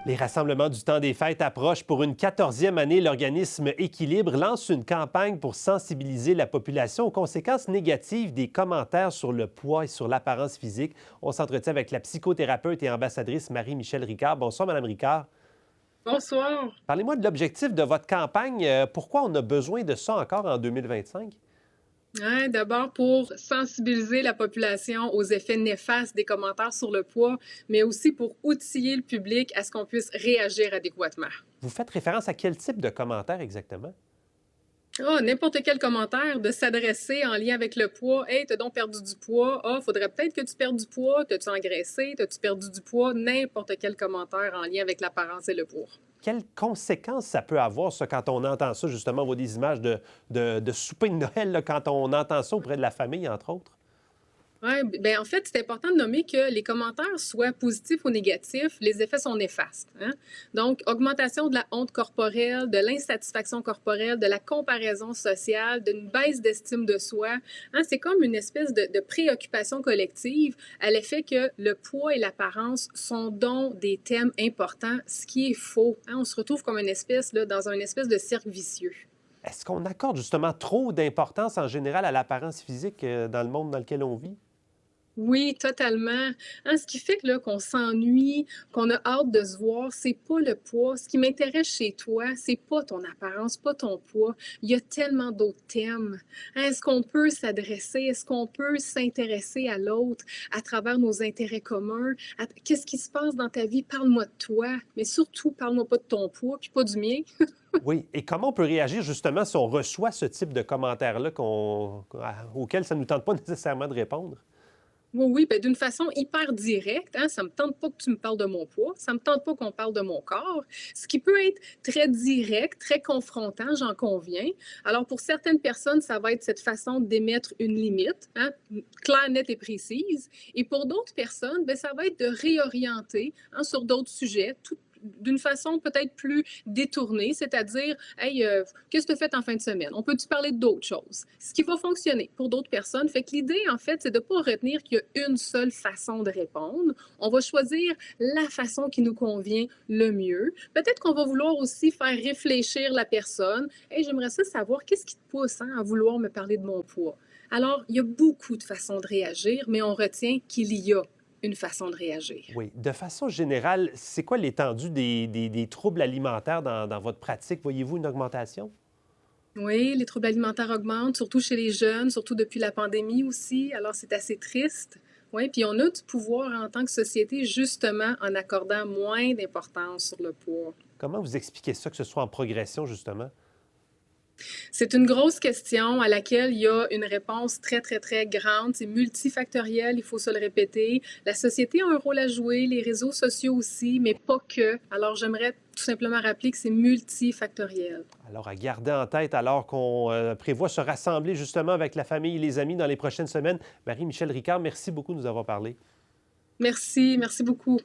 Les rassemblements du temps des fêtes approchent. Pour une 14e année, l'organisme Équilibre lance une campagne pour sensibiliser la population aux conséquences négatives des commentaires sur le poids et sur l'apparence physique. On s'entretient avec la psychothérapeute et ambassadrice Marie-Michel Ricard. Bonsoir, Madame Ricard. Bonsoir. Parlez-moi de l'objectif de votre campagne. Pourquoi on a besoin de ça encore en 2025? Ouais, d'abord pour sensibiliser la population aux effets néfastes des commentaires sur le poids, mais aussi pour outiller le public à ce qu'on puisse réagir adéquatement. Vous faites référence à quel type de commentaires exactement? Ah, n'importe quel commentaire de s'adresser en lien avec le poids. Hey, t'as donc perdu du poids. Ah, faudrait peut-être que tu perdes du poids. T'as-tu engraissé? T'as-tu perdu du poids? N'importe quel commentaire en lien avec l'apparence et le poids. Quelles conséquences ça peut avoir, ça, quand on entend ça, justement, on voit des images de souper de Noël, là, quand on entend ça auprès de la famille, entre autres? Ouais, ben en fait, c'est important de nommer que les commentaires soient positifs ou négatifs, les effets sont néfastes, hein. Donc, augmentation de la honte corporelle, de l'insatisfaction corporelle, de la comparaison sociale, d'une baisse d'estime de soi, hein, c'est comme une espèce de préoccupation collective à l'effet que le poids et l'apparence sont donc des thèmes importants, ce qui est faux, hein. On se retrouve comme une espèce, là, dans une espèce de cercle vicieux. Est-ce qu'on accorde justement trop d'importance en général à l'apparence physique dans le monde dans lequel on vit? Oui, totalement. Hein, ce qui fait que là, qu'on s'ennuie, qu'on a hâte de se voir, c'est pas le poids. Ce qui m'intéresse chez toi, c'est pas ton apparence, pas ton poids. Il y a tellement d'autres thèmes. Hein, est-ce qu'on peut s'adresser? Est-ce qu'on peut s'intéresser à l'autre à travers nos intérêts communs? Qu'est-ce qui se passe dans ta vie? Parle-moi de toi, mais surtout, parle-moi pas de ton poids, puis pas du mien. Oui. Et comment on peut réagir justement si on reçoit ce type de commentaires-là auxquels ça ne nous tente pas nécessairement de répondre? Oui, oui, ben, d'une façon hyper directe, hein, ça me tente pas que tu me parles de mon poids, ça me tente pas qu'on parle de mon corps, ce qui peut être très direct, très confrontant, j'en conviens. Alors, pour certaines personnes, ça va être cette façon d'émettre une limite, hein, claire, nette et précise. Et pour d'autres personnes, ben, ça va être de réorienter, hein, sur d'autres sujets, tout d'une façon peut-être plus détournée, c'est-à-dire, hey, qu'est-ce que tu as fait en fin de semaine? On peut-tu parler d'autres choses? Ce qui va fonctionner pour d'autres personnes. Fait que l'idée, en fait, c'est de ne pas retenir qu'il y a une seule façon de répondre. On va choisir la façon qui nous convient le mieux. Peut-être qu'on va vouloir aussi faire réfléchir la personne. Hey, j'aimerais ça savoir qu'est-ce qui te pousse, hein, à vouloir me parler de mon poids. Alors, il y a beaucoup de façons de réagir, mais on retient qu'il y a une façon de réagir. Oui. De façon générale, c'est quoi l'étendue des troubles alimentaires dans votre pratique? Voyez-vous une augmentation? Oui, les troubles alimentaires augmentent, surtout chez les jeunes, surtout depuis la pandémie aussi. Alors, c'est assez triste. Oui, puis on a du pouvoir en tant que société, justement, en accordant moins d'importance sur le poids. Comment vous expliquez ça, que ce soit en progression, justement? C'est une grosse question à laquelle il y a une réponse très, très, très grande. C'est multifactoriel, il faut se le répéter. La société a un rôle à jouer, les réseaux sociaux aussi, mais pas que. Alors, j'aimerais tout simplement rappeler que c'est multifactoriel. Alors, à garder en tête, alors qu'on prévoit se rassembler justement avec la famille et les amis dans les prochaines semaines. Marie-Michel Ricard, merci beaucoup de nous avoir parlé. Merci, merci beaucoup.